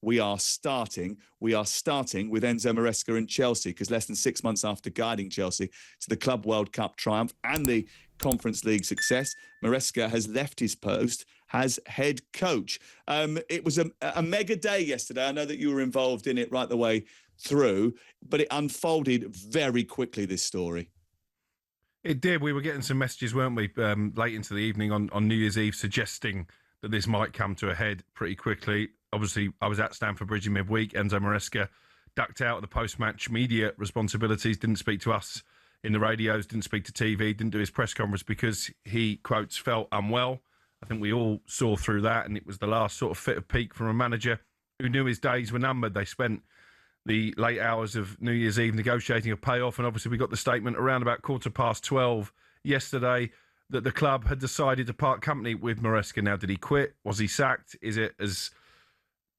we are starting with Enzo Maresca and Chelsea, because less than 6 months after guiding Chelsea to the Club World Cup triumph and the Conference League success, Maresca has left his post as head coach. It was a mega day yesterday. I know that you were involved in it right the way through, but it unfolded very quickly, this story. It did. We were getting some messages, weren't we, late into the evening on New Year's Eve, suggesting that this might come to a head pretty quickly. Obviously, I was at Stamford Bridge in midweek. Enzo Maresca ducked out of the post-match media responsibilities, didn't speak to us in the radios, didn't speak to TV, didn't do his press conference because he, quotes, felt unwell. I think we all saw through that, and it was the last sort of fit of peak from a manager who knew his days were numbered. They spent the late hours of New Year's Eve negotiating a payoff, and obviously we got the statement around about 12:15 yesterday that the club had decided to part company with Maresca. Now, did he quit? Was he sacked? Is it, as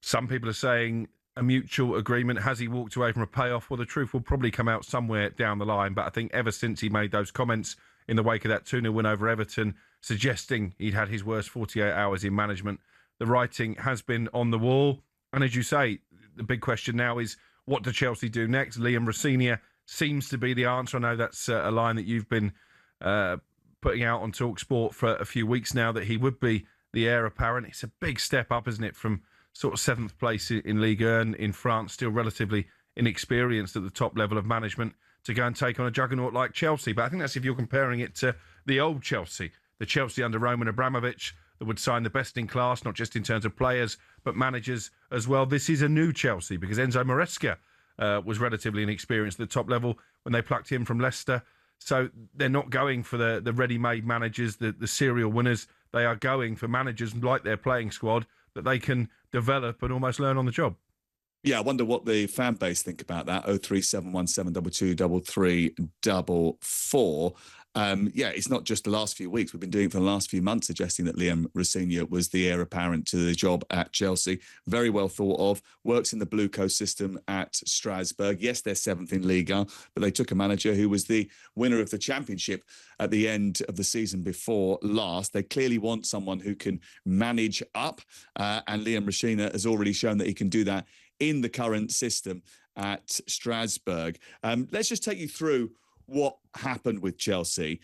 some people are saying, a mutual agreement? Has he walked away from a payoff? Well, the truth will probably come out somewhere down the line, but I think ever since he made those comments in the wake of that 2-0 win over Everton, suggesting he'd had his worst 48 hours in management, the writing has been on the wall. And as you say, the big question now is, what do Chelsea do next? Liam Rosenior seems to be the answer. I know that's a line that you've been putting out on talkSPORT for a few weeks now, that he would be the heir apparent. It's a big step up, isn't it, from sort of 7th place in Ligue 1 in France, still relatively inexperienced at the top level of management, to go and take on a juggernaut like Chelsea. But I think that's if you're comparing it to the old Chelsea, the Chelsea under Roman Abramovich, that would sign the best in class, not just in terms of players, but managers as well. This is a new Chelsea, because Enzo Maresca was relatively inexperienced at the top level when they plucked him from Leicester. So they're not going for the ready-made managers, the serial winners. They are going for managers like their playing squad that they can develop and almost learn on the job. Yeah, I wonder what the fan base think about that. 03717223344. Yeah, it's not just the last few weeks. We've been doing it for the last few months, suggesting that Liam Rosenior was the heir apparent to the job at Chelsea. Very well thought of. Works in the Blue Coast system at Strasbourg. Yes, they're 7th in Liga, but they took a manager who was the winner of the championship at the end of the season before last. They clearly want someone who can manage up, and Liam Rosenior has already shown that he can do that in the current system at Strasbourg. Let's just take you through what happened with Chelsea.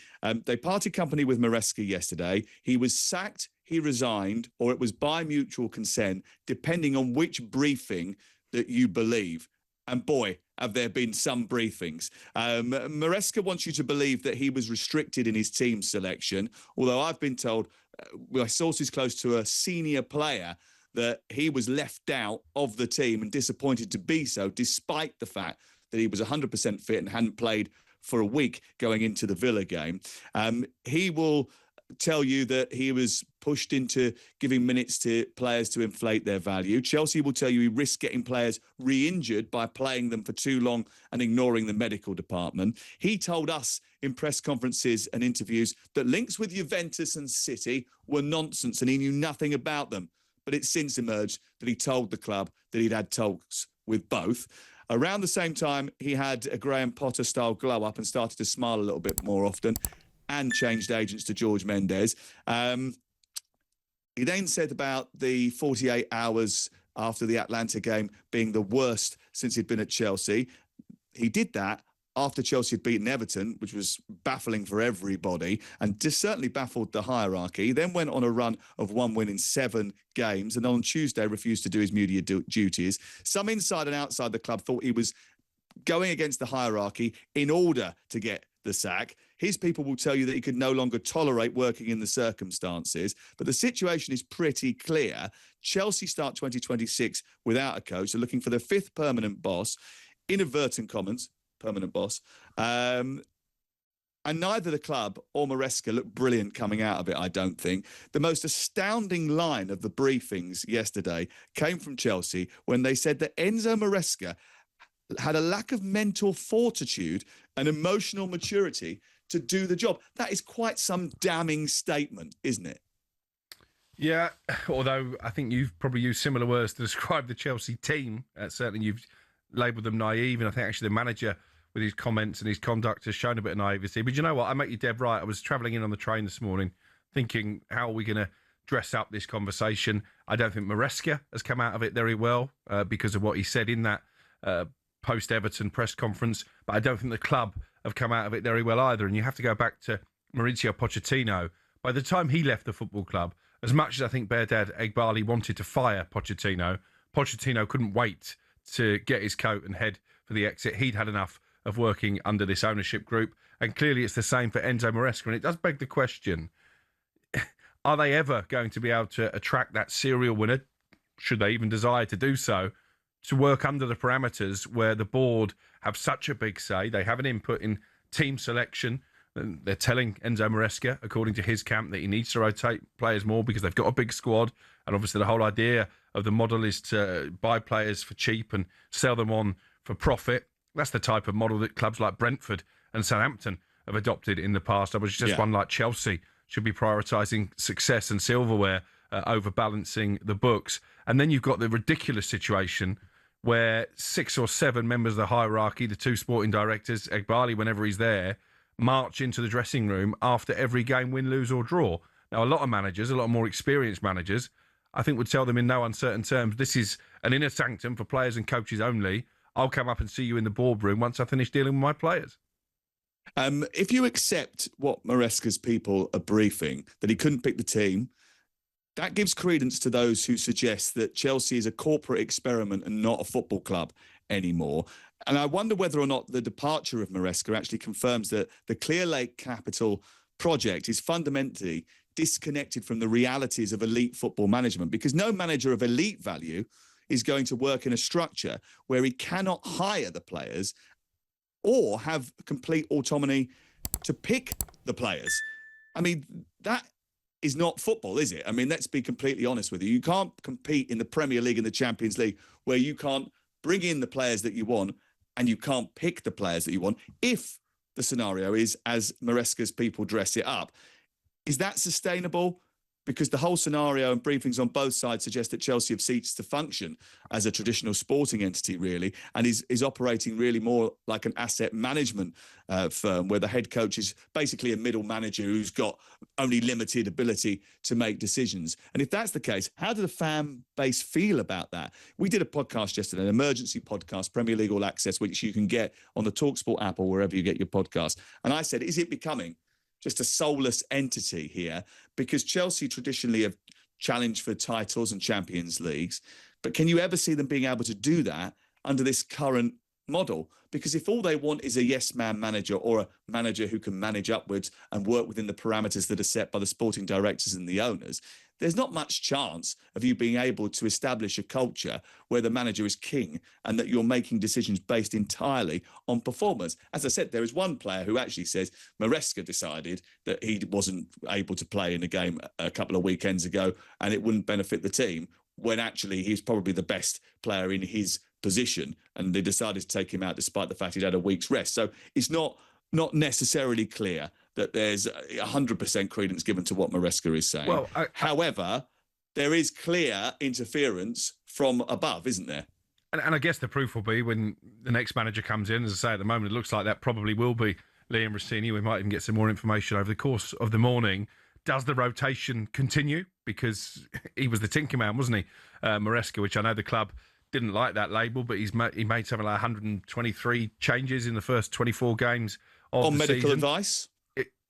They parted company with Maresca yesterday. He was sacked, he resigned, or it was by mutual consent, depending on which briefing that you believe. And boy, have there been some briefings. Maresca wants you to believe that he was restricted in his team selection, although I've been told by sources close to a senior player that he was left out of the team and disappointed to be so, despite the fact that he was 100% fit and hadn't played for a week going into the Villa game. He will tell you that he was pushed into giving minutes to players to inflate their value. Chelsea will tell you he risked getting players re-injured by playing them for too long and ignoring the medical department. He told us in press conferences and interviews that links with Juventus and City were nonsense and he knew nothing about them. But it's since emerged that he told the club that he'd had talks with both. Around the same time, he had a Graham Potter-style glow-up and started to smile a little bit more often and changed agents to George Mendes. He then said about the 48 hours after the Atlanta game being the worst since he'd been at Chelsea. He did that after Chelsea had beaten Everton, which was baffling for everybody and just certainly baffled the hierarchy. He then went on a run of 1 win in 7 games and on Tuesday refused to do his media duties. Some inside and outside the club thought he was going against the hierarchy in order to get the sack. His people will tell you that he could no longer tolerate working in the circumstances. But the situation is pretty clear. Chelsea start 2026 without a coach. They're looking for their 5th permanent boss, inadvertent comments, permanent boss. And neither the club or Maresca looked brilliant coming out of it, I don't think. The most astounding line of the briefings yesterday came from Chelsea when they said that Enzo Maresca had a lack of mental fortitude and emotional maturity to do the job. That is quite some damning statement, isn't it? Yeah, although I think you've probably used similar words to describe the Chelsea team. Certainly you've labelled them naive, and I think actually the manager with his comments and his conduct has shown a bit of naivety. But you know what? I make you dead right. I was travelling in on the train this morning thinking, how are we going to dress up this conversation. I don't think Maresca has come out of it very well because of what he said in that post-Everton press conference, but I don't think the club have come out of it very well either. And you have to go back to Mauricio Pochettino. By the time he left the football club, as much as I think Behdad Eghbali wanted to fire Pochettino, Pochettino couldn't wait to get his coat and head for the exit. He'd had enough of working under this ownership group. And clearly it's the same for Enzo Maresca. And it does beg the question, are they ever going to be able to attract that serial winner, should they even desire to do so, to work under the parameters where the board have such a big say? They have an input in team selection. They're telling Enzo Maresca, according to his camp, that he needs to rotate players more because they've got a big squad. And obviously the whole idea of the model is to buy players for cheap and sell them on for profit. That's the type of model that clubs like Brentford and Southampton have adopted in the past. I was just one like Chelsea should be prioritising success and silverware over balancing the books. And then you've got the ridiculous situation where 6 or 7 members of the hierarchy, the 2 sporting directors, Eghbali, whenever he's there, march into the dressing room after every game, win, lose or draw. Now, a lot of managers, a lot more experienced managers, I think would tell them in no uncertain terms, this is an inner sanctum for players and coaches only. I'll come up and see you in the boardroom once I finish dealing with my players. If you accept what Maresca's people are briefing, that he couldn't pick the team, that gives credence to those who suggest that Chelsea is a corporate experiment and not a football club anymore. And I wonder whether or not the departure of Maresca actually confirms that the Clear Lake Capital project is fundamentally disconnected from the realities of elite football management, because no manager of elite value is going to work in a structure where he cannot hire the players or have complete autonomy to pick the players. I mean, that is not football, is it? I mean, let's be completely honest with you. You can't compete in the Premier League and the Champions League where you can't bring in the players that you want and you can't pick the players that you want if the scenario is as Maresca's people dress it up. Is that sustainable? Because the whole scenario and briefings on both sides suggest that Chelsea have ceased to function as a traditional sporting entity, really, and is operating really more like an asset management firm where the head coach is basically a middle manager who's got only limited ability to make decisions. And if that's the case, how do the fan base feel about that? We did a podcast yesterday, an emergency podcast, Premier League All Access, which you can get on the talkSPORT app or wherever you get your podcast. And I said, is it becoming just a soulless entity here? Because Chelsea traditionally have challenged for titles and Champions Leagues, but can you ever see them being able to do that under this current model? Because if all they want is a yes-man manager or a manager who can manage upwards and work within the parameters that are set by the sporting directors and the owners, there's not much chance of you being able to establish a culture where the manager is king and that you're making decisions based entirely on performance. As I said, there is one player who actually says Maresca decided that he wasn't able to play in a game a couple of weekends ago and it wouldn't benefit the team, when actually he's probably the best player in his position and they decided to take him out despite the fact he'd had a week's rest. So it's not necessarily clear that there's 100% credence given to what Maresca is saying. Well, however, there is clear interference from above, isn't there? And I guess the proof will be when the next manager comes in. As I say, at the moment, it looks like that probably will be Liam Rosenior. We might even get some more information over the course of the morning. Does the rotation continue? Because he was the Tinker Man, wasn't he? Maresca, which I know the club didn't like that label, but he made something like 123 changes in the first 24 games of on the medical season. Advice.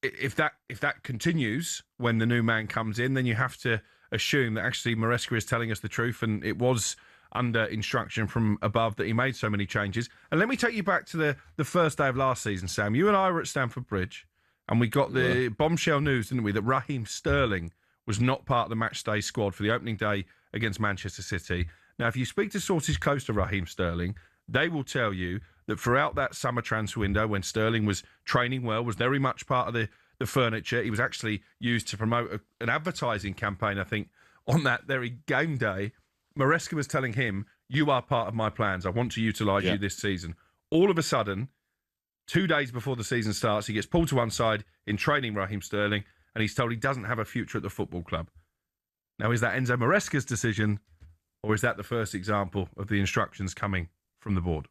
If that continues when the new man comes in, then you have to assume that actually Maresca is telling us the truth, and it was under instruction from above that he made so many changes. And let me take you back to the first day of last season, Sam. You and I were at Stamford Bridge, and we got the bombshell news, didn't we, that Raheem Sterling was not part of the match day squad for the opening day against Manchester City. Now, if you speak to sources close to Raheem Sterling, they will tell you that throughout that summer transfer window, when Sterling was training well, was very much part of the furniture. He was actually used to promote an advertising campaign, I think, on that very game day. Maresca was telling him, you are part of my plans. I want to utilise you this season. All of a sudden, 2 days before the season starts, he gets pulled to one side in training, Raheem Sterling, and he's told he doesn't have a future at the football club. Now, is that Enzo Maresca's decision, or is that the first example of the instructions coming from the board?